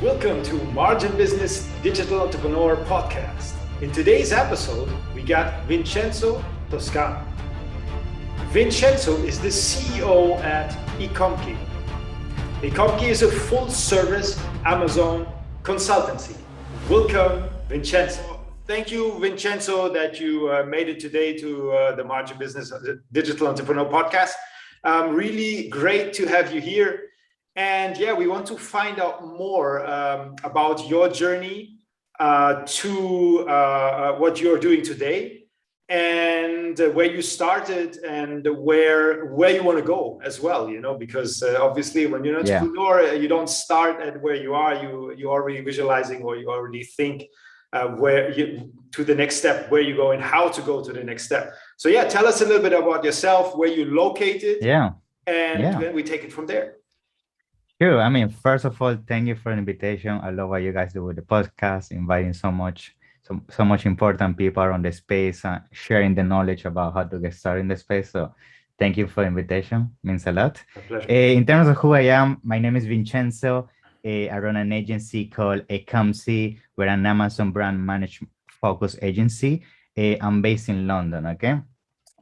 Welcome to Margin Business Digital Entrepreneur Podcast. In today's episode, we got Vincenzo Toscano. Vincenzo is the CEO at Ecomkey. Ecomkey is a full-service Amazon consultancy. Welcome, Vincenzo. Thank you, Vincenzo, that you made it today to the Margin Business Digital Entrepreneur Podcast. Really great to have you here. And yeah, we want to find out more about your journey to what you're doing today, and where you started and where you want to go as well. You know, because obviously, when you're an entrepreneur, you don't start at where you are. You already visualizing, or you already think where you to the next step, where you go, and how to go to the next step. So yeah, tell us a little bit about yourself, where you're located, and then we take it from there. Sure. I mean, first of all, thank you for the invitation. I love what you guys do with the podcast, inviting so much important people on the space, sharing the knowledge about how to get started in the space. So thank you for the invitation. Means a lot. A pleasure. In terms of who I am, my name is Vincenzo. I run an agency called Ecomkey. We're an Amazon brand management focus agency. I'm based in London, okay?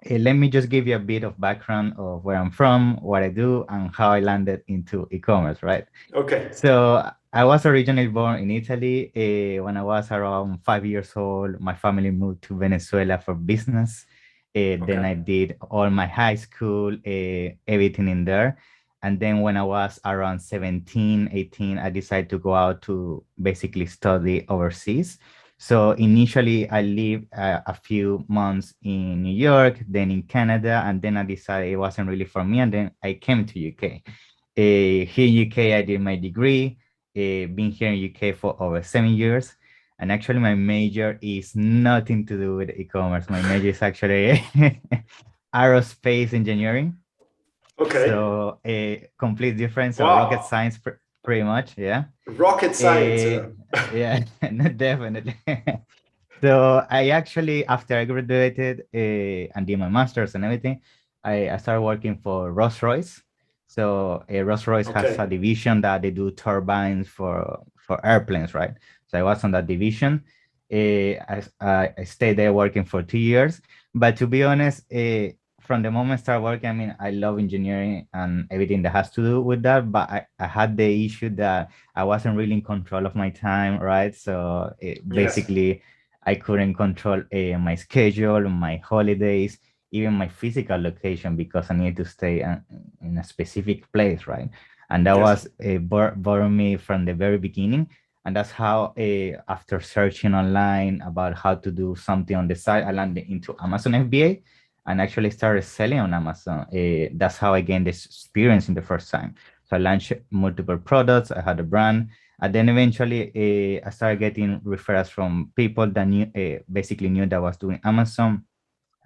Let me just give you a bit of background of where I'm from, what I do, and how I landed into e-commerce, right? Okay. So I was originally born in Italy. When I was around 5 years old, my family moved to Venezuela for business. Then I did all my high school, everything in there. And then when I was around 17, 18, I decided to go out to basically study overseas. So initially, I lived a few months in New York, then in Canada, and then I decided it wasn't really for me, and then I came to UK. Here in UK, I did my degree, been here in UK for over 7 years, and actually my major is nothing to do with e-commerce. My major is actually aerospace engineering. Okay. So complete different, so Wow. rocket science pretty much, yeah. Rocket science. Yeah, definitely. So I actually, after I graduated and did my master's and everything, I started working for Rolls-Royce. So Rolls-Royce has a division that they do turbines for airplanes, right? So I was on that division. I stayed there working for 2 years. But to be honest, from the moment I started working, I mean, I love engineering and everything that has to do with that, but I had the issue that I wasn't really in control of my time, right? So basically, I couldn't control my schedule, my holidays, even my physical location, because I needed to stay in a specific place, right? And that was bothering me from the very beginning. And that's how, after searching online about how to do something on the side, I landed into Amazon FBA. And actually started selling on Amazon. That's how I gained this experience in the first time. So I launched multiple products. I had a brand. And then eventually I started getting referrals from people that basically knew that I was doing Amazon.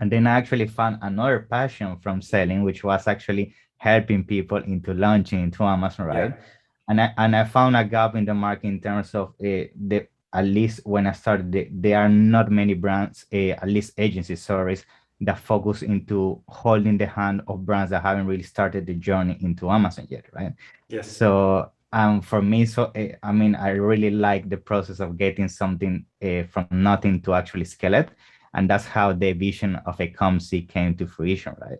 And then I actually found another passion from selling, which was actually helping people into launching into Amazon, right? Yeah. And I found a gap in the market in terms of at least when I started, there are not many brands, at least agencies, sorry, that focus into holding the hand of brands that haven't really started the journey into Amazon yet, right? Yes. So for me, I mean, I really like the process of getting something from nothing to actually scale it, and that's how the vision of Ecomkey came to fruition, right?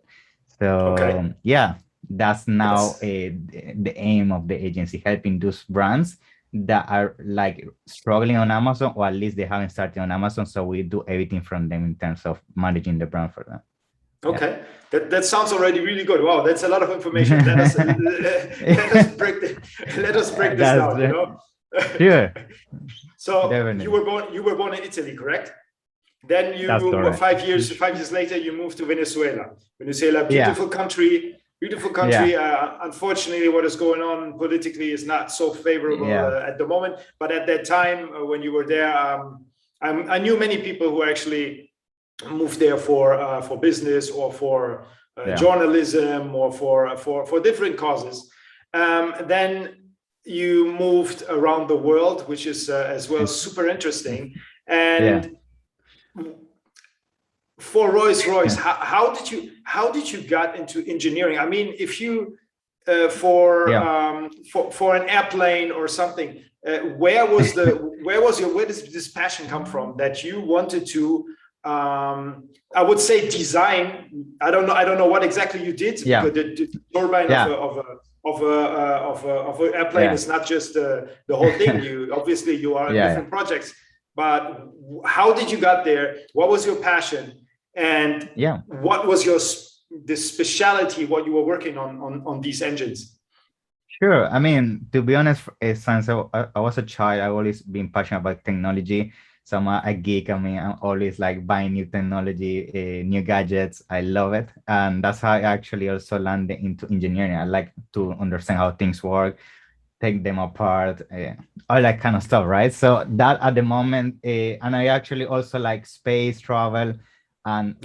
So yeah, that's now the aim of the agency, helping those brands that are like struggling on Amazon, or at least they haven't started on Amazon. So we do everything from them in terms of managing the brand for them. Okay, that sounds already really good. Wow, that's a lot of information. Let us break this down. You know. Sure. So definitely. You were born in Italy, correct? Then you 5 years later you moved to Venezuela. Beautiful country. Beautiful country. Unfortunately, what is going on politically is not so favorable at the moment. But at that time, when you were there, I knew many people who actually moved there for business or for journalism or for different causes. Then you moved around the world, which is as well super interesting. And for Rolls-Royce, how did you get into engineering? I mean, if you for an airplane or something, where does this passion come from that you wanted to I would say design. I don't know what exactly you did. Yeah. Because the turbine Yeah. of an airplane is not just the whole thing. You are in different projects. But how did you got there? What was your passion? And what was the specialty? What you were working on these engines? Sure. I mean, to be honest, since I was a child, I've always been passionate about technology. So I'm a geek. I mean, I'm always like buying new technology, new gadgets. I love it. And that's how I actually also landed into engineering. I like to understand how things work, take them apart, all that kind of stuff, right? So that at the moment, and I actually also like space travel and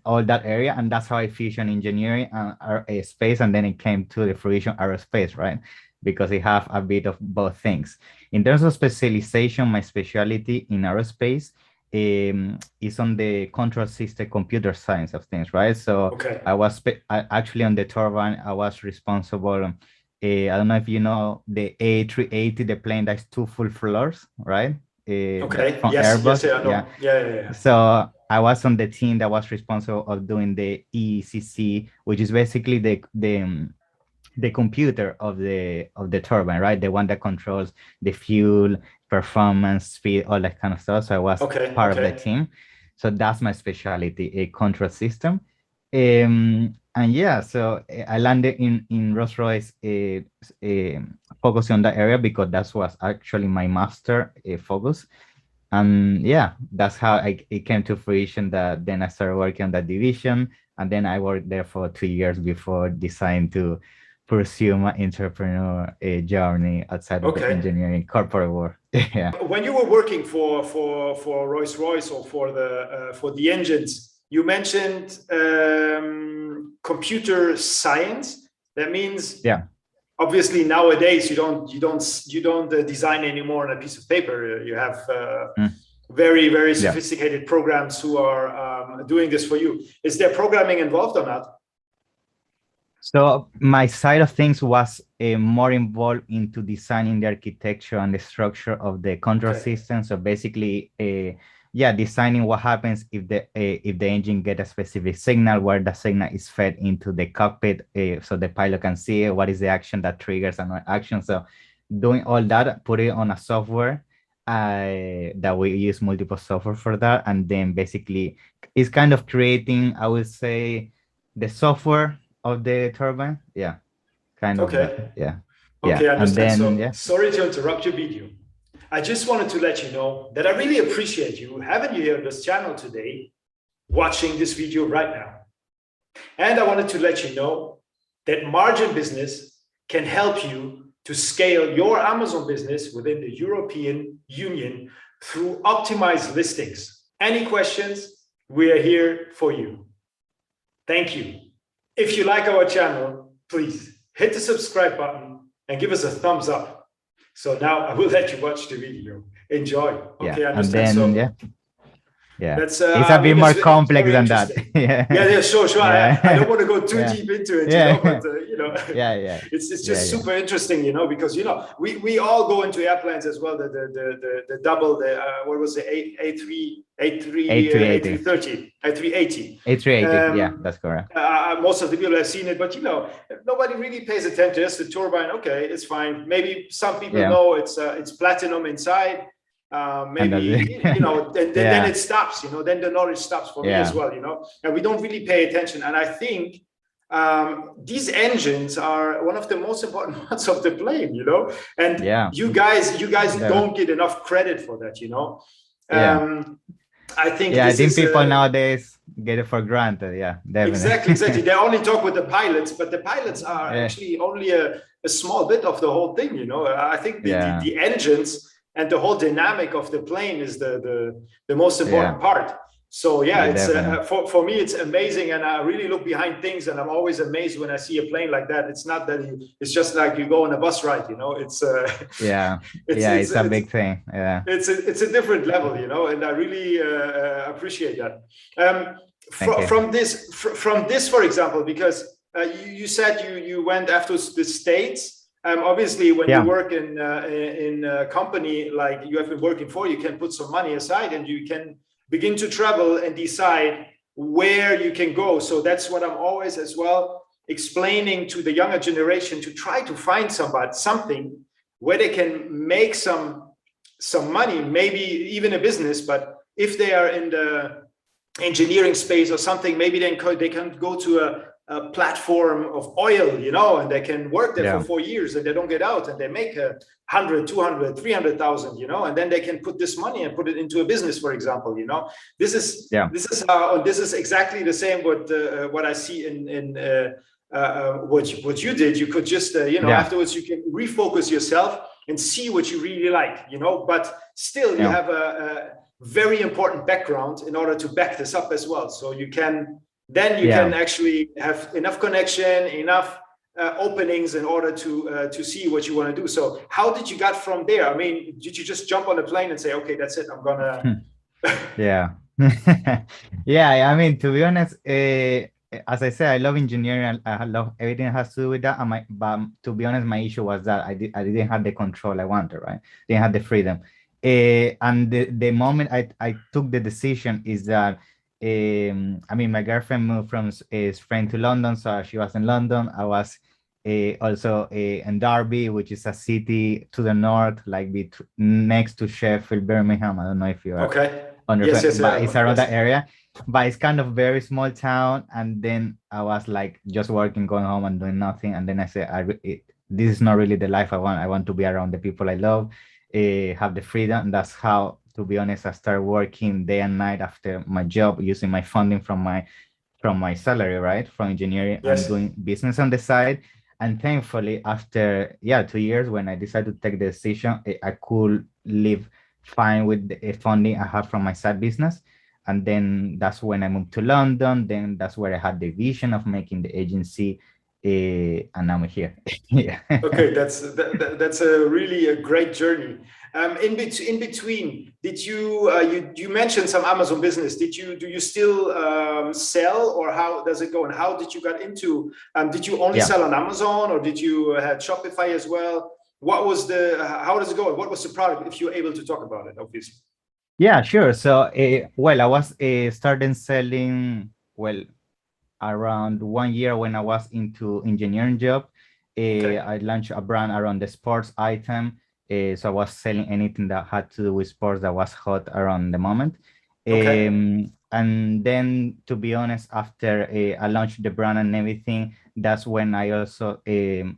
all that area. And that's how I fusion engineering and space. And then it came to the fruition aerospace, right? Because it have a bit of both things. In terms of specialization, my specialty in aerospace is on the control system computer science of things, right? So I was actually on the turbine. I was responsible. I don't know if you know the A380, the plane that's 2 full floors, right? From Airbus. Yes, I know. Yeah. So I was on the team that was responsible of doing the ECC, which is basically the computer of the turbine, right? The one that controls the fuel, performance, speed, all that kind of stuff. So I was part of the team. So that's my specialty, a control system. And yeah, so I landed in Rolls-Royce focusing on that area because that was actually my master focus. And yeah, that's how it came to fruition that then I started working on that division. And then I worked there for 2 years before deciding to pursue my entrepreneur journey outside of the engineering corporate world. Yeah. When you were working for Rolls-Royce or for the engines, you mentioned computer science. That means obviously nowadays you don't design anymore on a piece of paper. You have very, very sophisticated programs who are doing this for you. Is there programming involved or not? So my side of things was more involved into designing the architecture and the structure of the control system. So basically, designing what happens if the engine get a specific signal, where the signal is fed into the cockpit, so the pilot can see what is the action that triggers an action. So doing all that, put it on a software that we use multiple software for that, and then basically it's kind of creating, I would say, the software of the turbine. Kind of. Okay, I understand. Then, sorry to interrupt your video. I just wanted to let you know that I really appreciate you having you here on this channel today, watching this video right now. And I wanted to let you know that Margin Business can help you to scale your Amazon business within the European Union through optimized listings. Any questions? We are here for you. Thank you. If you like our channel, please hit the subscribe button and give us a thumbs up. So now I will let you watch the video. Enjoy. Okay, I understand. That's it's a bit more complex than that. Sure. I don't want to go too deep into it, but it's just super interesting, because we all go into airplanes as well. The double, what was it, A330, A380. That's correct. Most of the people have seen it, but nobody really pays attention. It's the turbine. Okay, it's fine. Maybe some people know it's platinum inside. Maybe then it stops. Then the knowledge stops for me as well. And we don't really pay attention. And I think these engines are one of the most important parts of the plane. And you guys don't get enough credit for that. I think people nowadays get it for granted. Yeah, definitely. Exactly. They only talk with the pilots, but the pilots are actually only a small bit of the whole thing. I think the engines and the whole dynamic of the plane is the most important part. So it's for me it's amazing, and I really look behind things, and I'm always amazed when I see a plane like that. It's not that it's just like you go on a bus ride, It's it's a big thing. It's a different level, and I really appreciate that. From this, for example, because you said you went after the States. Obviously, when you Yeah. work in a company like you have been working for, you can put some money aside and you can begin to travel and decide where you can go. So that's what I'm always as well explaining to the younger generation, to try to find something where they can make some money, maybe even a business. But if they are in the engineering space or something, maybe they can go to a platform of oil, and they can work there for Yeah. 4 years and they don't get out and they make 100, 200, 300,000, and then they can put this money and put it into a business, for example. This is Yeah. this is exactly the same what I see in what you did. You could just Yeah. afterwards you can refocus yourself and see what you really like, but still you Yeah. have a very important background in order to back this up as well. So you can actually have enough connection, enough openings in order to see what you want to do. So how did you get from there? I mean, did you just jump on a plane and say, okay, that's it, I'm gonna Yeah. Yeah, I mean, to be honest, as I said, I love engineering. I love everything that has to do with that. But to be honest, my issue was that I didn't have the control I wanted, right? Didn't have the freedom. And the moment I took the decision is that, I mean, my girlfriend moved from Spain to London, so she was in London. I was also in Derby, which is a city to the north, like next to Sheffield, Birmingham. I don't know if you are okay. understand, but it's around Yes. that area. But it's kind of very small town. And then I was like just working, going home and doing nothing. And then I said, this is not really the life I want. I want to be around the people I love, have the freedom. And that's how, to be honest, I started working day and night after my job, using my funding from my salary, right, from engineering, Yes. and doing business on the side. And thankfully, after 2 years, when I decided to take the decision, I could live fine with the funding I had from my side business. And then that's when I moved to London. Then that's where I had the vision of making the agency, and now I'm here. Yeah. Okay, that's a great journey. In between, did you mentioned some Amazon business? Do you still sell, or how does it go? And how did you get into? Did you only sell on Amazon, or did you have Shopify as well? How does it go? What was the product? If you're able to talk about it, obviously. Yeah, sure. So, well, I was starting selling, well, around 1 year when I was into engineering job. Okay. I launched a brand around the sports item. So I was selling anything that had to do with sports that was hot around the moment. Okay. And then, to be honest, after I launched the brand and everything, that's when I also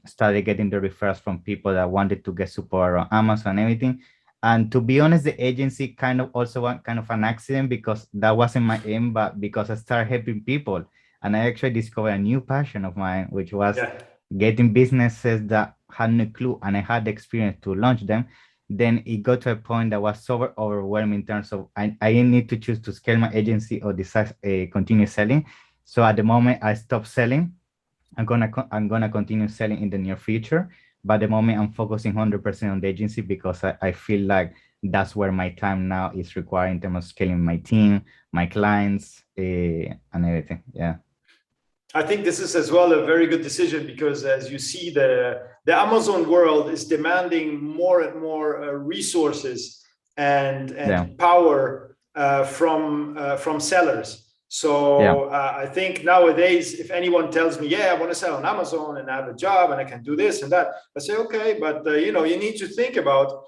started getting the referrals from people that wanted to get support on Amazon and everything. And to be honest, the agency kind of also kind of an accident, because that wasn't my aim, but because I started helping people. And I actually discovered a new passion of mine, which was getting businesses that had no clue, and I had the experience to launch them. Then it got to a point that was so overwhelming in terms of I need to choose to scale my agency or decide continue selling. So at the moment I stopped selling. I'm gonna continue selling in the near future. But at the moment I'm focusing 100% on the agency, because I feel like that's where my time now is required in terms of scaling my team, my clients, and everything. Yeah. I think this is as well a very good decision, because as you see, the Amazon world is demanding more and more resources and power from sellers. So I think nowadays, if anyone tells me, I want to sell on Amazon and I have a job and I can do this and that, I say, okay, but you need to think about,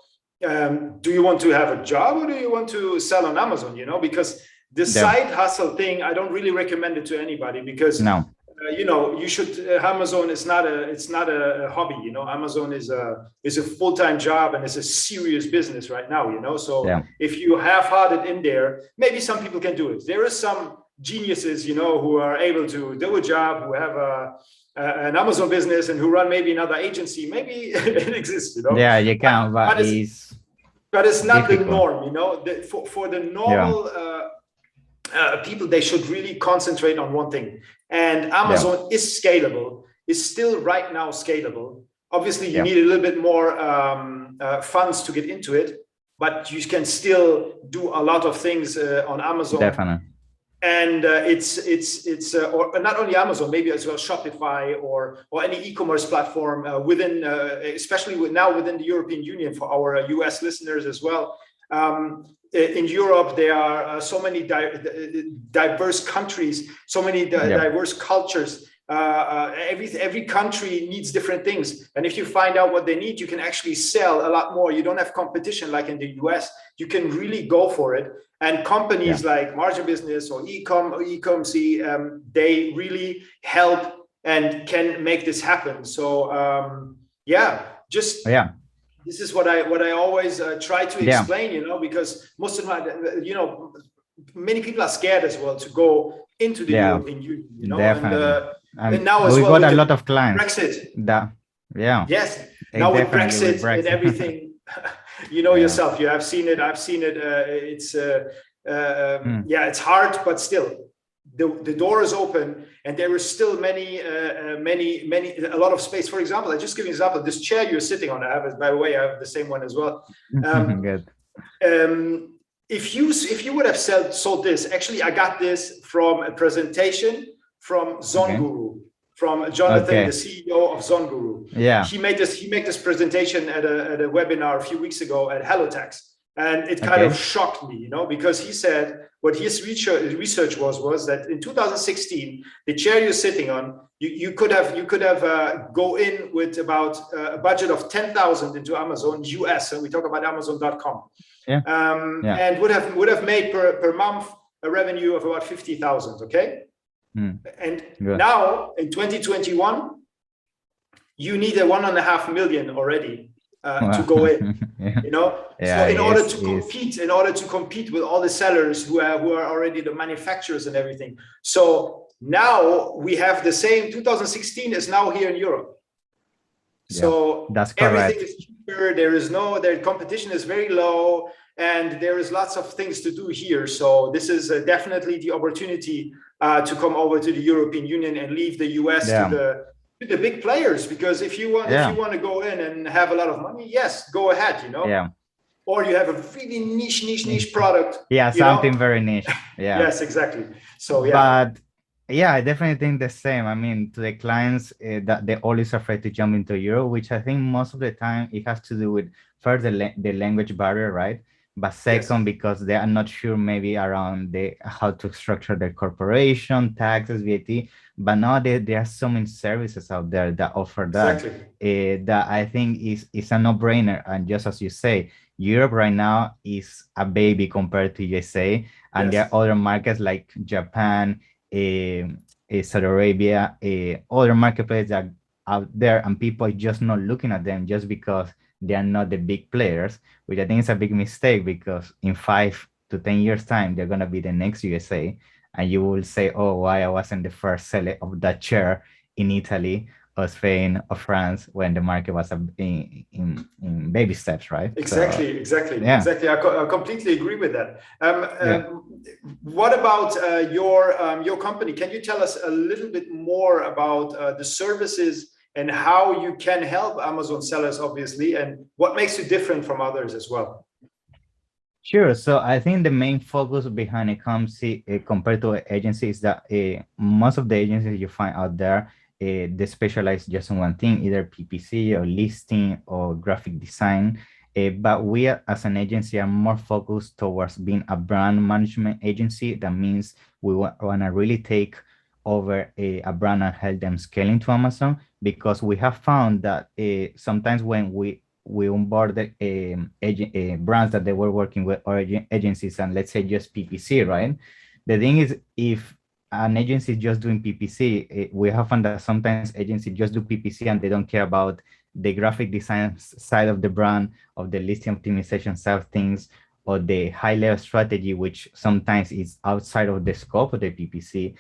do you want to have a job or do you want to sell on Amazon? Because the side hustle thing, I don't really recommend it to anybody, because you should. Amazon is not a hobby. Amazon is a full-time job, and it's a serious business right now. So if you half-hearted in there, maybe some people can do it. There are some geniuses, who are able to do a job, who have an Amazon business, and who run maybe another agency. Maybe it exists. Yeah, you can, but it's not difficult. the norm. For the normal. People, they should really concentrate on one thing, and Amazon is scalable, is still right now scalable. Obviously you need a little bit more funds to get into it, but you can still do a lot of things on Amazon. Definitely. and or not only Amazon, maybe as well Shopify or any e-commerce platform within, especially now within the European Union for our US listeners as well. In Europe, there are so many diverse countries, so many diverse cultures. Every country needs different things, and if you find out what they need, you can actually sell a lot more. You don't have competition like in the US. You can really go for it. And companies like Margin Business or Ecomcy, they really help and can make this happen. So this is what I always try to explain, because most of my, many people are scared as well to go into the European Union, Definitely. And now as we well, got a lot of clients. Brexit. Yes. Now with Brexit and everything, yourself. You have seen it. I've seen it. It's hard, but still, the door is open, and there is still a lot of space. For example, I just give you an example. This chair you're sitting on, by the way, I have the same one as well. Good. If you would have sold this, actually, I got this from a presentation from ZonGuru, from Jonathan, the CEO of ZonGuru. Yeah, he made this presentation at a webinar a few weeks ago at Hellotax, and it kind of shocked me, because he said what his research was that in 2016, the chair you're sitting on, you could have go in with about a budget of 10,000 into Amazon US, and we talk about Amazon.com, and would have made per month a revenue of about 50,000. Okay. And now in 2021, you need a 1.5 million already to go in. So in order to compete with all the sellers who are already the manufacturers and everything. So now we have the same. 2016 is now here in Europe. So that's correct. Everything is cheaper. Their competition is very low, and there is lots of things to do here. So this is definitely the opportunity to come over to the European Union and leave the US to the big players. Because if you want to go in and have a lot of money, yes, go ahead. Or you have a really niche product. Yeah, something very niche. Yeah. Yes, exactly. So But I definitely think the same. I mean, to the clients that they're always afraid to jump into Euro, which I think most of the time it has to do with first the language barrier, right? But second, because they are not sure maybe around how to structure their corporation, taxes, VAT. But now there are so many services out there that offer that. That I think is a no-brainer. And just as you say, Europe right now is a baby compared to USA, and there are other markets like Japan, Saudi Arabia, other marketplaces that are out there, and people are just not looking at them just because they are not the big players, which I think is a big mistake, because in 5 to 10 years time, they're going to be the next USA. And you will say, oh, why I wasn't the first seller of that chair in Italy or Spain or France when the market was in baby steps, right? Exactly. I completely agree with that. What about your company? Can you tell us a little bit more about the services and how you can help Amazon sellers, obviously, and what makes you different from others as well? Sure. So I think the main focus behind Ecomcy compared to an agency is that most of the agencies you find out there, they specialize just in one thing, either PPC or listing or graphic design. But we as an agency are more focused towards being a brand management agency. That means we want to really take over a brand and help them scale into Amazon, because we have found that sometimes when we onboard brands that they were working with or agencies, and let's say just PPC, right? The thing is, if an agency is just doing PPC, we have found that sometimes agencies just do PPC and they don't care about the graphic design side of the brand, of the listing optimization side of things, or the high-level strategy, which sometimes is outside of the scope of the PPC.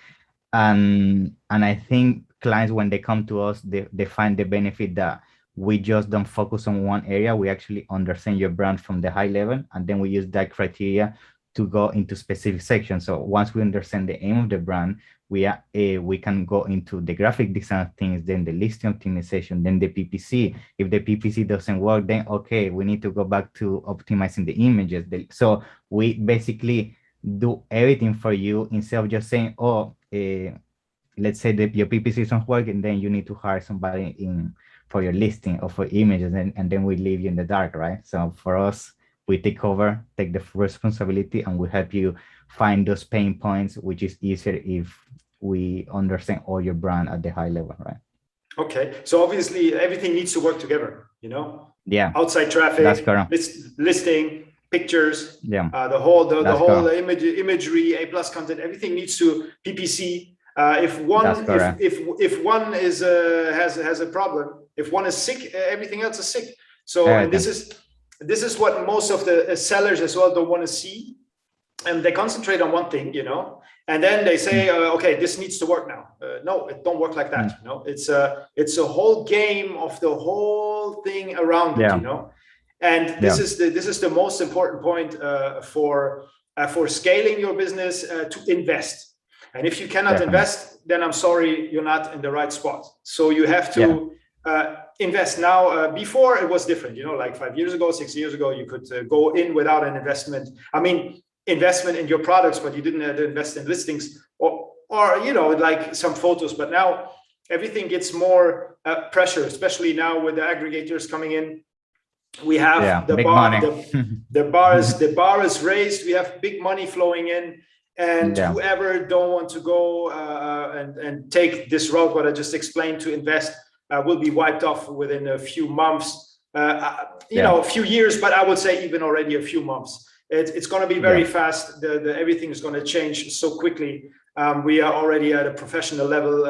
And I think clients, when they come to us, they find the benefit that we just don't focus on one area. We actually understand your brand from the high level, and then we use that criteria to go into specific sections. So once we understand the aim of the brand, we can go into the graphic design things, then the listing optimization, then the PPC. If the PPC doesn't work, then okay, we need to go back to optimizing the images. So we basically do everything for you instead of just saying, oh, let's say that your PPC isn't working, then you need to hire somebody in for your listing or for images, and then we leave you in the dark, right? So for us, we take over, take the responsibility, and we help you find those pain points, which is easier if we understand all your brand at the high level, right? Okay, so obviously everything needs to work together, Yeah, outside that's traffic, correct. listing, pictures, Yeah, the whole that's imagery, A plus content, everything needs to PPC. If that's one correct. if one is has a problem, if one is sick, everything else is sick. So, and Everything. this is what most of the sellers as well don't want to see, and they concentrate on one thing, and then they say, okay, this needs to work now. No, it don't work like that. It's a whole game of the whole thing around it. And this is the most important point for scaling your business, to invest. And if you cannot invest, then I'm sorry, you're not in the right spot. So you have to invest now. Before it was different, like 5 years ago, 6 years ago, you could go in without an investment. I mean, investment in your products, but you didn't invest in listings or like some photos. But now everything gets more pressure, especially now with the aggregators coming in. We have the bar is raised. We have big money flowing in, and whoever don't want to go and take this route, what I just explained, to invest, will be wiped off within a few months, a few years, but I would say even already a few months. It's going to be very fast. Everything is going to change so quickly. We are already at a professional level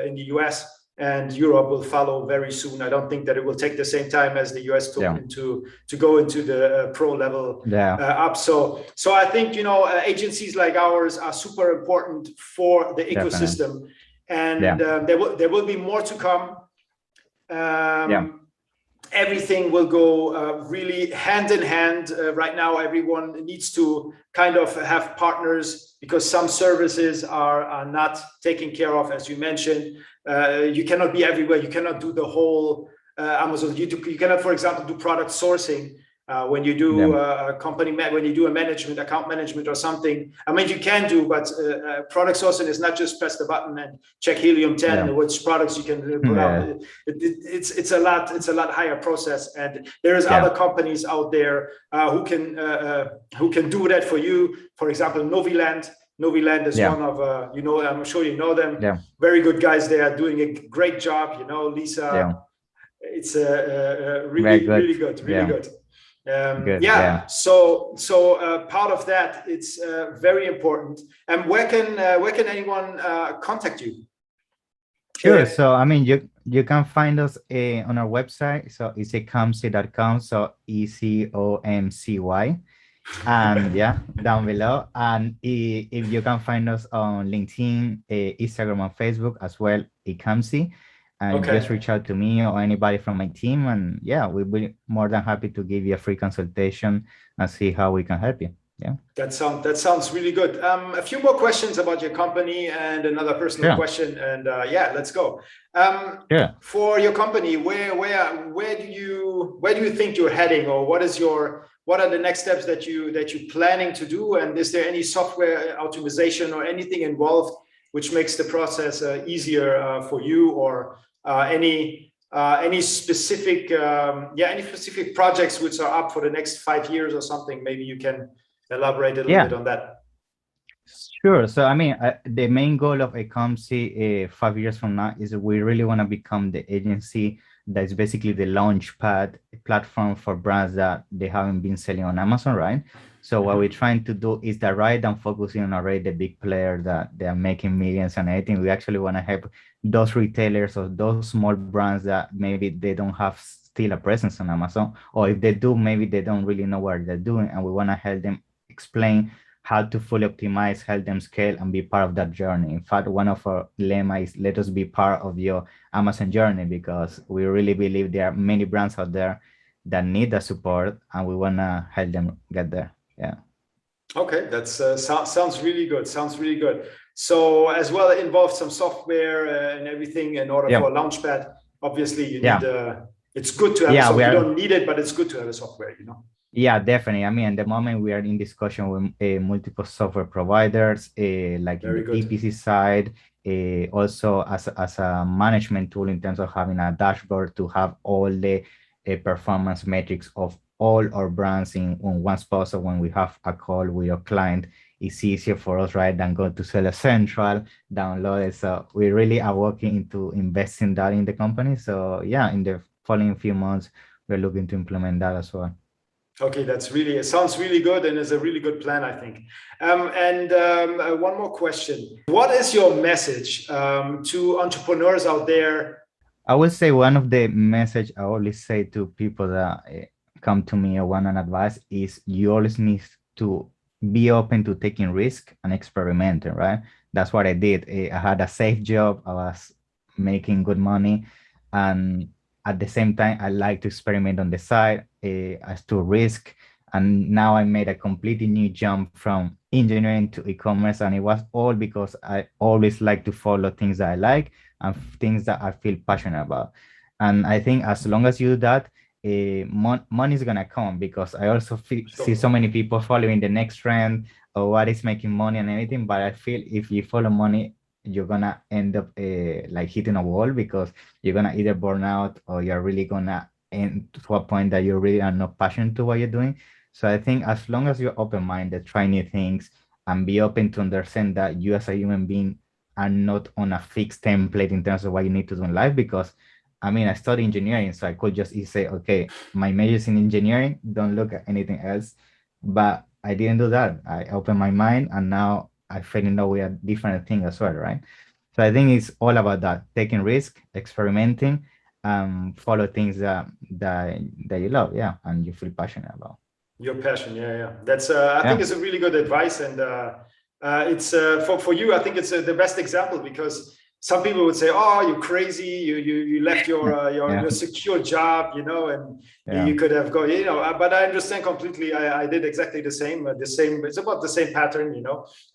in the US, and Europe will follow very soon. I don't think that it will take the same time as the US took to go into the pro level up. So I think, agencies like ours are super important for the ecosystem, and there will be more to come. Everything will go really hand in hand. Right now, everyone needs to kind of have partners, because some services are not taken care of, as you mentioned. You cannot be everywhere. You cannot do the whole Amazon. You cannot, for example, do product sourcing when you do when you do a account management or something. I mean, you can do, but product sourcing is not just press the button and check Helium 10 which products you can put out. It's a lot higher process, and there's other companies out there who can do that for you. For example, Noviland is one of I'm sure you know them. Very good guys. They are doing a great job. Lisa. It's really good. So part of that, it's very important. And where can anyone contact you? Sure. So I mean, you can find us on our website. So it's ecomcy.com. So ECOMCY, and down below. And if you can find us on LinkedIn, Instagram, and Facebook as well, ecomcy. And just reach out to me or anybody from my team, and we'll be more than happy to give you a free consultation and see how we can help you. That sounds really good. A few more questions about your company and another personal question, and let's go. For your company, where do you think you're heading, or what are the next steps that you're planning to do? And is there any software optimization or anything involved which makes the process easier for you, or any specific projects which are up for the next 5 years or something? Maybe you can elaborate a little bit on that. Sure. So I mean, the main goal of ecomcy 5 years from now is we really want to become the agency that's basically the launch pad platform for brands that they haven't been selling on Amazon, right? So what we're trying to do is that rather than focusing on already the big players that they are making millions and everything, we actually want to help those retailers or those small brands that maybe they don't have still a presence on Amazon, or if they do, maybe they don't really know what they're doing, and we want to help them explain how to fully optimize, help them scale, and be part of that journey. In fact, one of our lemma is let us be part of your Amazon journey, because we really believe there are many brands out there that need the support, and we want to help them get there. Okay, that's sounds really good. So as well, it involves some software and everything in order for a Launchpad. Obviously, you need. It's good to have. You don't need it, but it's good to have a software. Yeah, definitely. I mean, at the moment we are in discussion with multiple software providers, like in Very the good. EPC side, also as a management tool in terms of having a dashboard to have all the performance metrics of all our brands in on one spot. So when we have a call with a client, it's easier for us, right, than go to Seller Central, download it. So we really are working into investing that in the company. So yeah, in the following few months, we're looking to implement that as well. Okay, it sounds really good and is a really good plan, I think. One more question. What is your message to entrepreneurs out there? I will say one of the message I always say to people that come to me or want an advice is you always need to be open to taking risk and experimenting, right? That's what I did. I had a safe job. I was making good money, and at the same time, I like to experiment on the side as to risk. And now I made a completely new jump from engineering to e-commerce, and it was all because I always like to follow things that I like and things that I feel passionate about. And I think as long as you do that, money is gonna come because I also see Sure. so many people following the next trend or what is making money and everything. But I feel if you follow money, you're gonna end up like hitting a wall because you're gonna either burn out or you're really gonna end to a point that you really are not passionate to what you're doing. So I think as long as you're open-minded, try new things, and be open to understand that you as a human being are not on a fixed template in terms of what you need to do in life. Because I mean, I studied engineering, so I could just easily say, okay, my major is in engineering, don't look at anything else. But I didn't do that. I opened my mind, and now I fell in love with a different thing as well, right? So I think it's all about that, taking risk, experimenting, follow things that you love, yeah, and you feel passionate about. Your passion, yeah, yeah. That's I think Yeah, it's a really good advice, and it's for you. I think it's the best example because some people would say, "Oh, you're crazy. You left yeah, your secure job, and yeah, you could have gone, But I understand completely. I did exactly the same. The same. It's about the same pattern.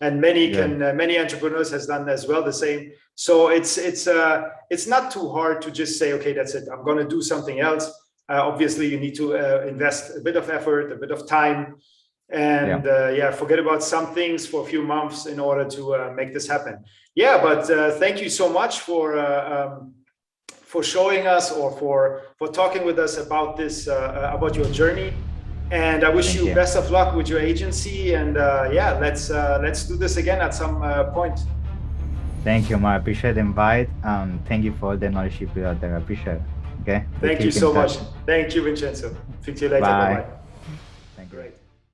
And yeah, many entrepreneurs has done as well the same. So it's not too hard to just say, okay, that's it. I'm going to do something else. Obviously, you need to invest a bit of effort, a bit of time, yeah. and forget about some things for a few months in order to make this happen. Yeah, but thank you so much for showing us or for talking with us about this about your journey. And I wish Thank you you. best of luck with your agency. And let's do this again at some point. Thank you, Mar. I appreciate the invite. Thank you for all the knowledge you put out there. I appreciate it. Okay, we Thank you keep in so much. touch. Thank you, Vincenzo. Speak to you later. Bye Bye. bye. Thank you. Great.